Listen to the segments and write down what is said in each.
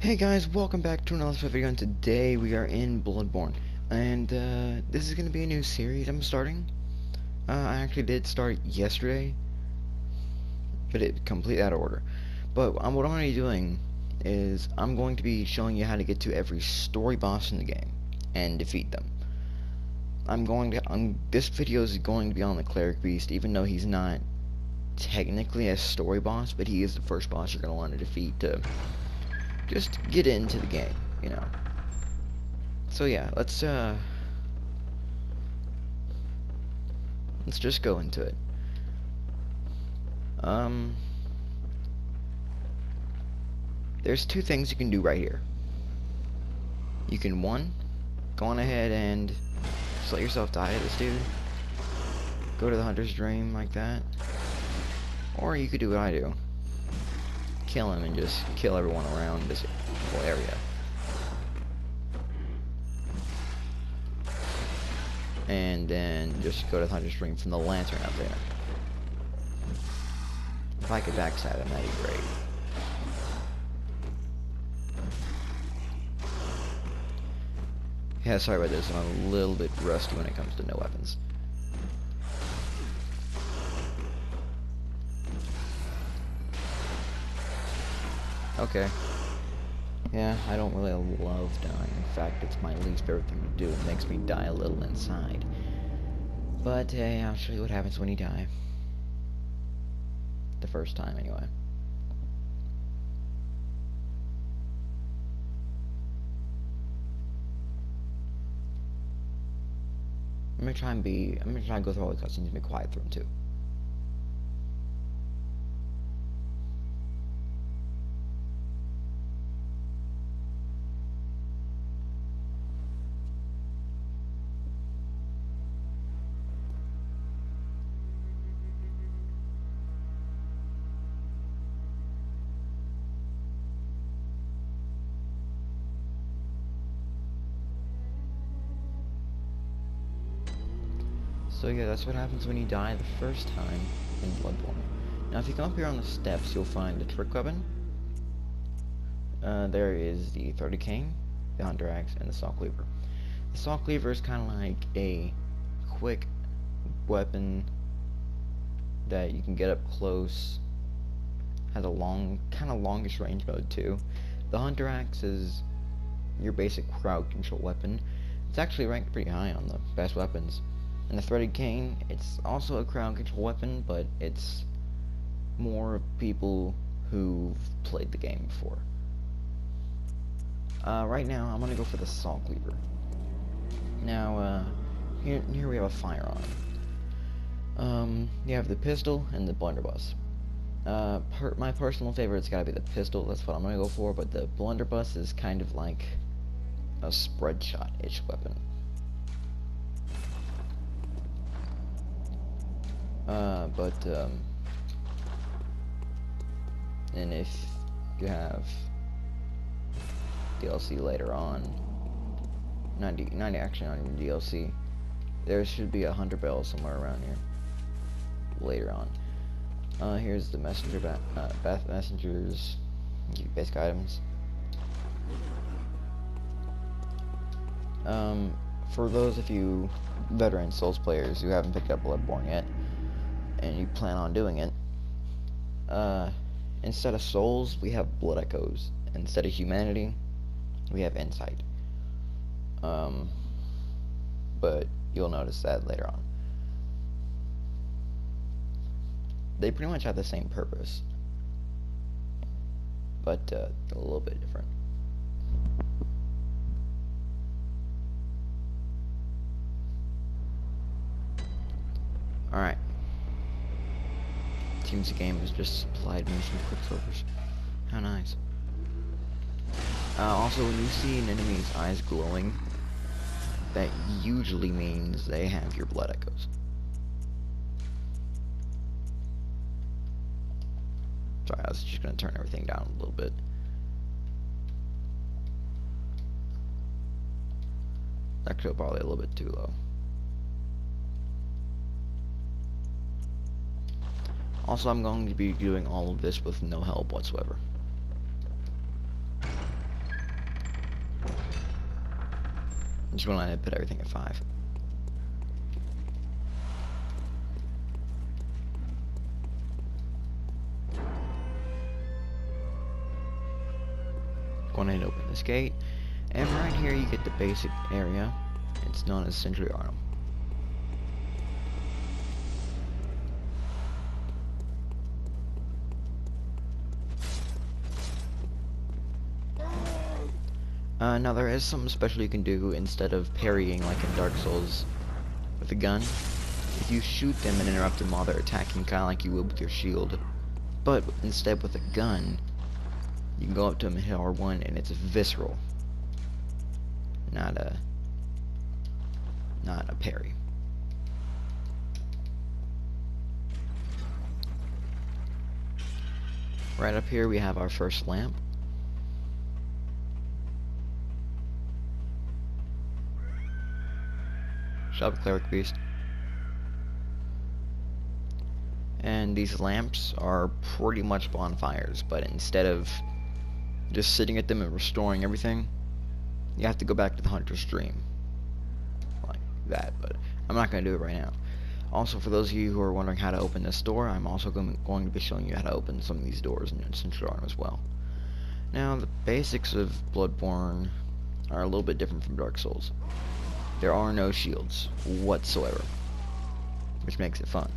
Hey guys, welcome back to another video, and today we are in Bloodborne. And this is going to be a new series I'm starting. I actually did start yesterday, but it completely out of order. But what I'm going to be doing is I'm going to be showing you how to get to every story boss in the game and defeat them. This video is going to be on the Cleric Beast, even though he's not technically a story boss, but he is the first boss you're going to want to defeat to just get into the game, you know. So yeah, let's just go into it. There's two things you can do right here. You can, one, go on ahead and just let yourself die to this dude. Go to the Hunter's Dream like that. Or you could do what I do. Kill him and just kill everyone around this whole area. And then just go to the Hunter's Dream from the lantern out there. If I could backstab him, that'd be great. Yeah, sorry about this, I'm a little bit rusty when it comes to no weapons. Okay. Yeah, I don't really love dying. In fact, it's my least favorite thing to do. It makes me die a little inside. But, hey, I'll show you what happens when you die. The first time, anyway. I'm gonna try and go through all the cutscenes and be quiet through them, too. So yeah, that's what happens when you die the first time in Bloodborne. Now if you come up here on the steps, you'll find the trick weapon. There is the Throated Cane, the Hunter Axe, and the Saw Cleaver. The Saw Cleaver is kind of like a quick weapon that you can get up close. Has a kind of longish range mode too. The Hunter Axe is your basic crowd control weapon. It's actually ranked pretty high on the best weapons. And the Threaded Cane, it's also a crowd control weapon, but it's more people who've played the game before. Right now, I'm gonna go for the Saw Cleaver. Now, here we have a firearm. You have the pistol and the blunderbuss. My personal favorite's gotta be the pistol. That's what I'm gonna go for. But the blunderbuss is kind of like a spread shot-ish weapon. And if you have DLC later on, 90 actually not even DLC, there should be a hunter bell somewhere around here later on. Here's the Bath Messengers, basic items. For those of you veteran Souls players who haven't picked up Bloodborne yet, and you plan on doing it, instead of souls, we have blood echoes. Instead of humanity, we have insight. But you'll notice that later on. They pretty much have the same purpose, but a little bit different. Alright. Seems the game has just supplied me some quicksilvers. How nice. Also, when you see an enemy's eyes glowing, that usually means they have your blood echoes. Sorry, I was just gonna turn everything down a little bit. Actually, probably a little bit too low. Also, I'm going to be doing all of this with no help whatsoever. I just want to put everything at 5. Go ahead and open this gate, and right here you get the basic area. It's known as Century Arnhem. Now there is something special you can do instead of parrying like in Dark Souls with a gun. If you shoot them and interrupt them while they're attacking, kind of like you would with your shield, but instead with a gun, you can go up to them and hit R1 and it's visceral, not a parry. Right up here we have our first lamp. Shut up, Cleric Beast. And these lamps are pretty much bonfires, but instead of just sitting at them and restoring everything, you have to go back to the Hunter's Dream. Like that, but I'm not going to do it right now. Also, for those of you who are wondering how to open this door, I'm also going to be showing you how to open some of these doors in Central Arnhem as well. Now, the basics of Bloodborne are a little bit different from Dark Souls. There are no shields whatsoever, which makes it fun.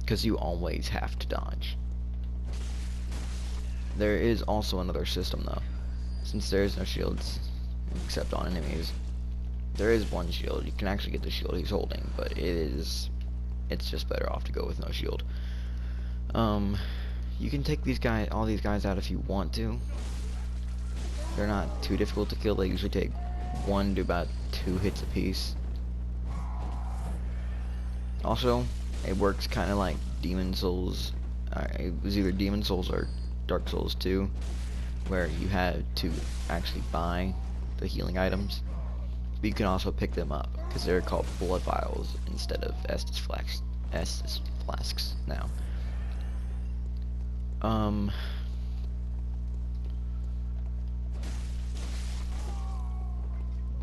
Because you always have to dodge. There is also another system though. Since there is no shields, except on enemies, there is one shield. You can actually get the shield he's holding, but it's just better off to go with no shield. You can take all these guys out if you want to. They're not too difficult to kill. They usually take 1 to about 2 hits apiece. Also, it works kind of like Demon Souls. It was either Demon Souls or Dark Souls 2, where you had to actually buy the healing items. But you can also pick them up, because they're called blood vials instead of Estus flasks now.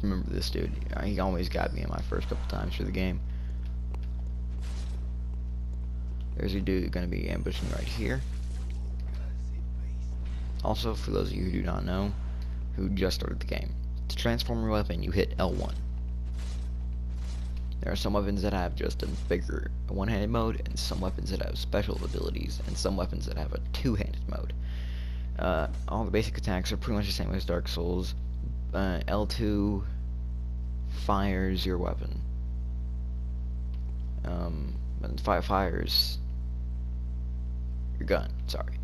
Remember this dude, he always got me in my first couple times through the game. There's a dude gonna be ambushing right here. Also, for those of you who do not know, who just started the game, to transform your weapon, you hit L1. There are some weapons that have just a bigger one-handed mode, and some weapons that have special abilities, and some weapons that have a two-handed mode. All the basic attacks are pretty much the same as Dark Souls. L2 fires your weapon. And fires your gun, sorry.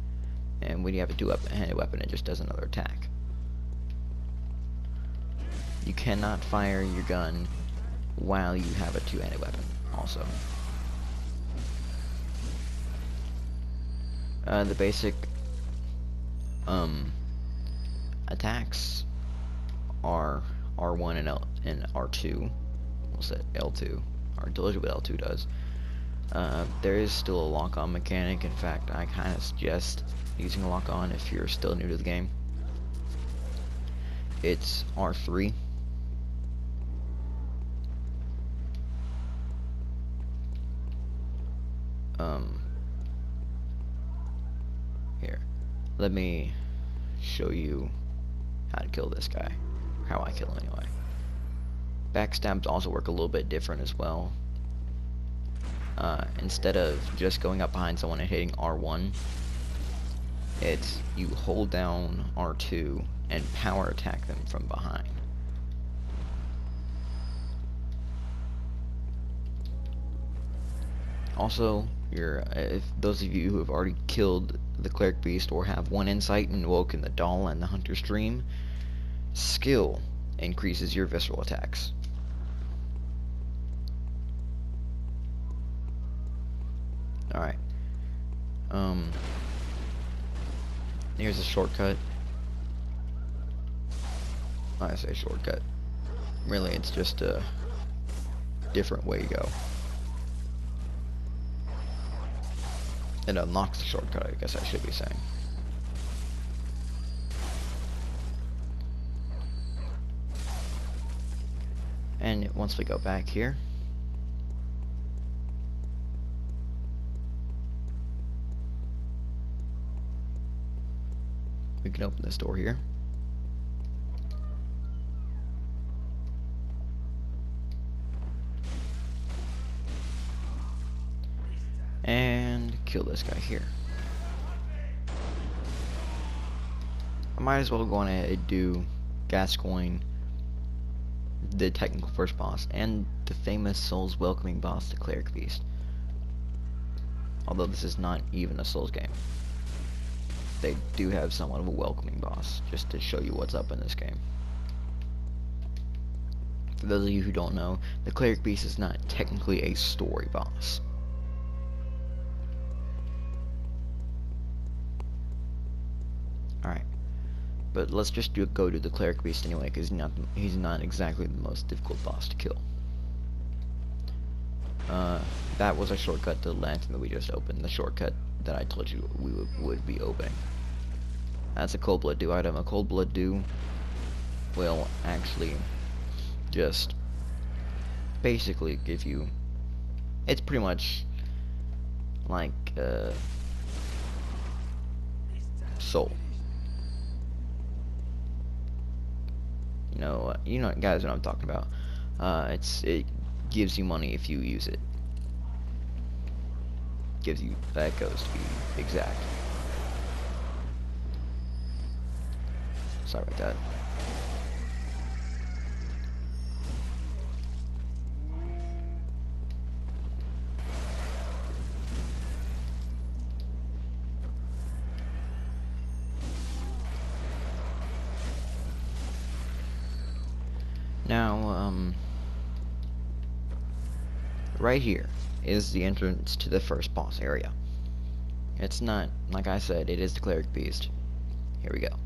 And when you have a two-handed weapon, it just does another attack. You cannot fire your gun while you have a two-handed weapon, also. The basic attacks are R1 and R2. We'll say L2. Or tells you what L2 does. There is still a lock-on mechanic. In fact, I kind of suggest using a lock-on if you're still new to the game. It's R3. Here, let me show you how to kill this guy. How I kill him anyway. Backstabs also work a little bit different as well. Instead of just going up behind someone and hitting R1, it's you hold down R2 and power attack them from behind. Also, if those of you who have already killed the Cleric Beast or have one insight and woken the Doll and the Hunter's Dream, skill increases your visceral attacks. Alright. Here's a shortcut. I say shortcut. Really, it's just a different way to go. It unlocks the shortcut, I guess I should be saying. And once we go back here, we can open this door here. And kill this guy here. I might as well go on ahead and do Gascoigne, the technical first boss, and the famous Souls welcoming boss, the Cleric Beast. Although this is not even a Souls game, they do have somewhat of a welcoming boss, just to show you what's up in this game. For those of you who don't know, the Cleric Beast is not technically a story boss. Alright. But let's just go to the Cleric Beast anyway, because he's not exactly the most difficult boss to kill. That was a shortcut to the lantern that we just opened. The shortcut that I told you we would be opening. That's a Cold Blood Dew item. A Cold Blood Dew will actually just basically give you... It's pretty much like soul. You know, guys, what I'm talking about. It gives you money if you use it. Gives you echoes to be exact. Sorry about that. Now, right here is the entrance to the first boss area. It's not, like I said, it is the Cleric Beast. Here we go.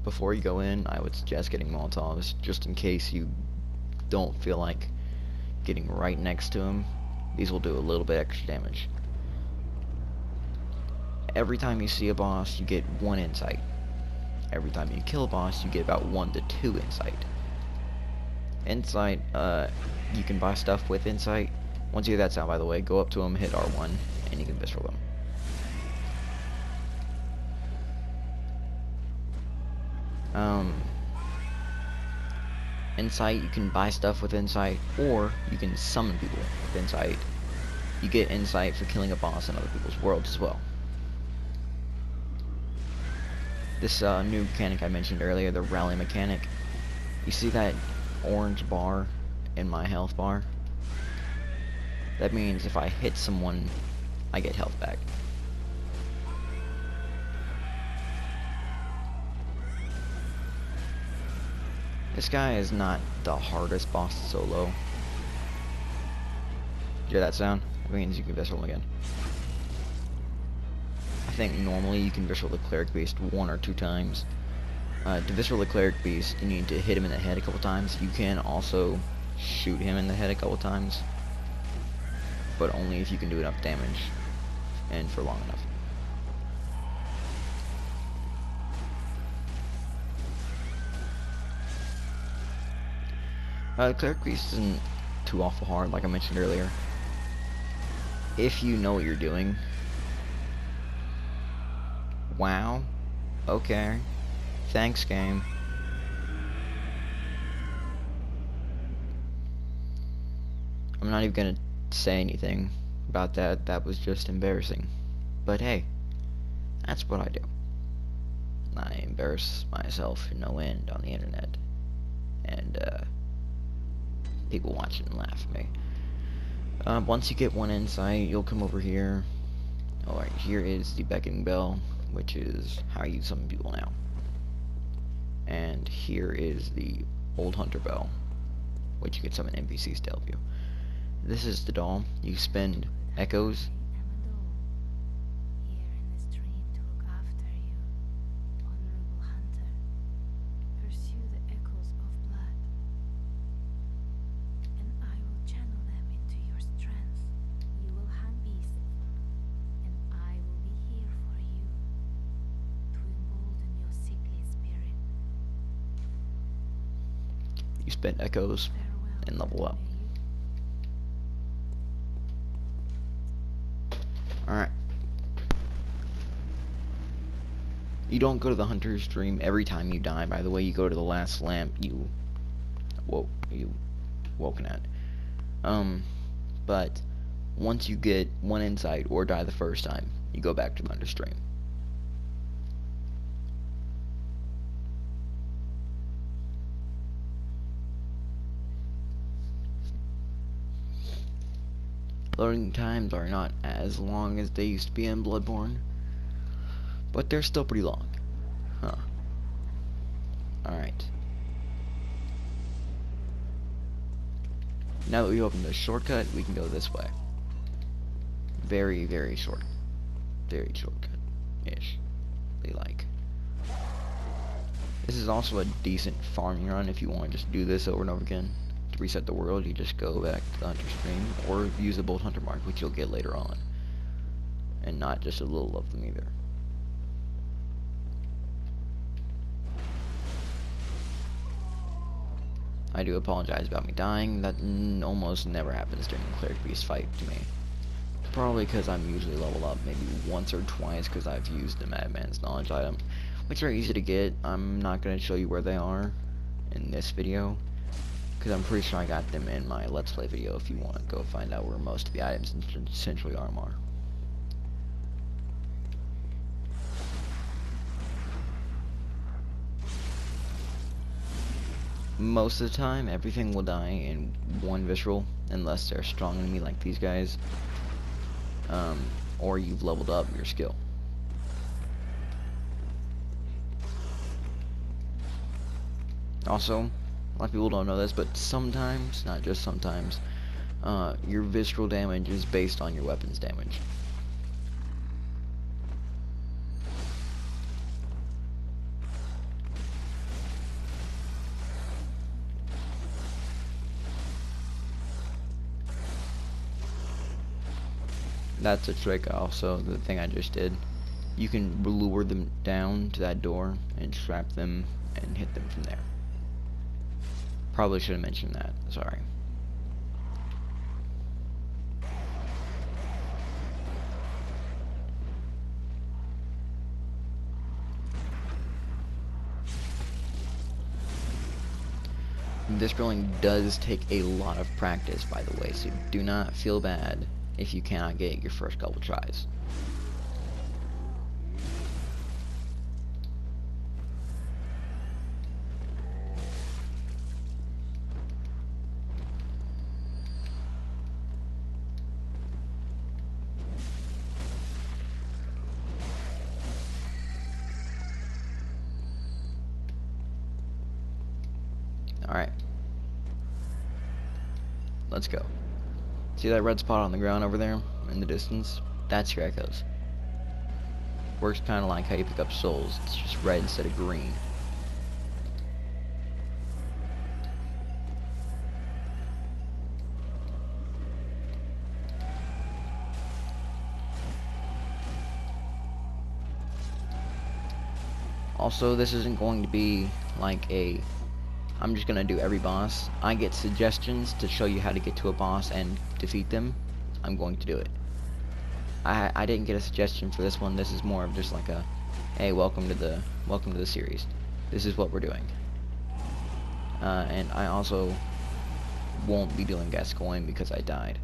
Before you go in, I would suggest getting Molotovs, just in case you don't feel like getting right next to him. These will do a little bit extra damage. Every time you see a boss, you get 1 insight. Every time you kill a boss, you get about 1 to 2 insight. Insight, you can buy stuff with insight. Once you hear that sound, by the way, go up to him, hit R1, and you can visceral them. Insight, you can buy stuff with insight, or you can summon people with insight. You get insight for killing a boss in other people's worlds as well. This new mechanic I mentioned earlier, the rally mechanic. You see that orange bar in my health bar? That means if I hit someone, I get health back. This guy is not the hardest boss to solo. Hear that sound? It means you can visceral him again. I think normally you can visceral the Cleric Beast 1 or 2 times. To visceral the Cleric Beast, you need to hit him in the head a couple times. You can also shoot him in the head a couple times, but only if you can do enough damage and for long enough. The Cleric Beast isn't too awful hard, like I mentioned earlier. If you know what you're doing. Wow. Okay. Thanks, game. I'm not even gonna say anything about that. That was just embarrassing. But hey, that's what I do. I embarrass myself in no end on the internet. And, people watch it and laugh at me. Once you get 1 insight, you'll come over here. Alright, here is the beckoning bell, which is how you summon people now. And here is the old hunter bell, which you can summon NPCs to help you. This is the doll. You spend echoes. You you spend echoes and level up. Alright. You don't go to the hunter's dream every time you die, by the way. You go to the last lamp you woken at. But once you get one insight or die the first time, you go back to the hunter's dream. Loading times are not as long as they used to be in Bloodborne, but they're still pretty long. Huh. Alright. Now that we opened the shortcut, we can go this way. Very, very short. Very shortcut-ish. Like. This is also a decent farming run if you want to just do this over and over again. To reset the world, you just go back to the hunter's dream, or use a bold hunter mark, which you'll get later on. And not just a little of them either. I do apologize about me dying. That almost never happens during the Cleric Beast fight to me. Probably because I'm usually leveled up maybe once or twice because I've used the Madman's Knowledge item, which are easy to get. I'm not going to show you where they are in this video, because I'm pretty sure I got them in my Let's Play video if you want to go find out where most of the items essentially are. Most of the time, everything will die in one visceral, unless they're a strong enemy like these guys, or you've leveled up your skill. Also, a lot of people don't know this, but sometimes, not just sometimes, your visceral damage is based on your weapon's damage. That's a trick also, the thing I just did. You can lure them down to that door and trap them and hit them from there. Probably should have mentioned that, sorry. This drilling does take a lot of practice, by the way, so do not feel bad if you cannot get your first couple tries. Alright. Let's go. See that red spot on the ground over there in the distance? That's your echoes. Works kind of like how you pick up souls. It's just red instead of green. Also, this isn't going to be like I'm just gonna do every boss. I get suggestions to show you how to get to a boss and defeat them. I'm going to do it. I didn't get a suggestion for this one. This is more of just like a, hey, welcome to the series. This is what we're doing. And I also won't be doing Gascoigne because I died.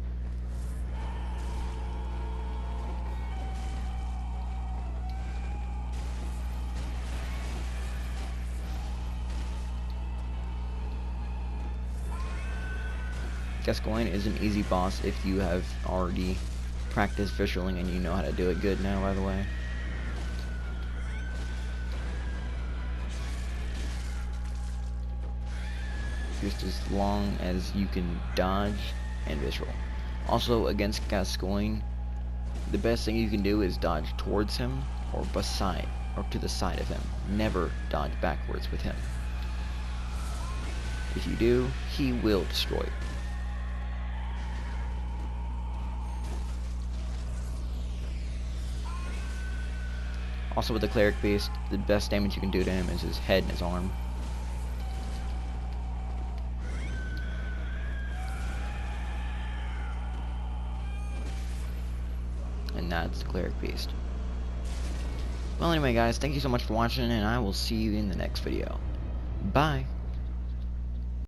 Gascoigne is an easy boss if you have already practiced visualing and you know how to do it good now, by the way. Just as long as you can dodge and visual. Also, against Gascoigne, the best thing you can do is dodge towards him or beside or to the side of him. Never dodge backwards with him. If you do, he will destroy you. Also with the Cleric Beast, the best damage you can do to him is his head and his arm. and that's the Cleric Beast. Well, anyway, guys, thank you so much for watching, and I will see you in the next video. Bye!